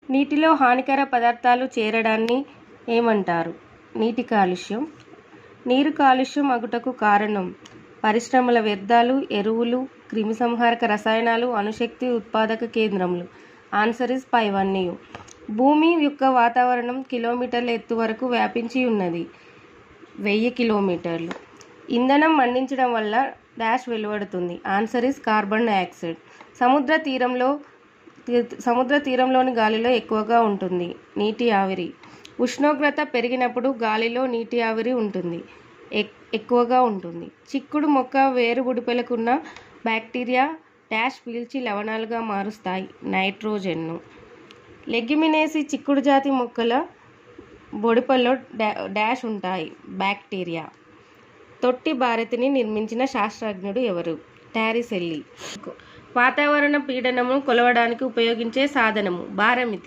నీటిలో హానికర పదార్థాలు చేరడాన్ని ఏమంటారు? నీటి కాలుష్యం. నీరు కాలుష్యం అగుటకు కారణం పరిశ్రమల వ్యర్థాలు, ఎరువులు, క్రిమిసంహారక రసాయనాలు, అణుశక్తి ఉత్పాదక కేంద్రములు. Answer is పైవన్నీయు. భూమి యొక్క వాతావరణం కిలోమీటర్ల ఎత్తు వరకు వ్యాపించి ఉన్నది. 1000 కిలోమీటర్లు. ఇంధనం మండించడం వల్ల డాష్ వెలువడుతుంది. Answer is carbon dioxide. సముద్ర తీరంలోని గాలిలో ఎక్కువగా ఉంటుంది నీటి ఆవిరి. ఉష్ణోగ్రత పెరిగినప్పుడు గాలిలో నీటి ఆవిరి ఉంటుంది, ఎక్కువగా ఉంటుంది. చిక్కుడు మొక్క వేరు బుడిపెలకున్న బ్యాక్టీరియా డాష్ పీల్చి లవణాలుగా మారుస్తాయి. నైట్రోజన్ను. లెగ్యుమినేసి చిక్కుడు జాతి మొక్కల బొడిపల్లో డాష్ ఉంటాయి. బ్యాక్టీరియా. తొట్టి భారతిని నిర్మించిన శాస్త్రజ్ఞుడు ఎవరు? టారిసెల్లి. వాతావరణ పీడనము కొలవడానికి ఉపయోగించే సాధనము బారమితి.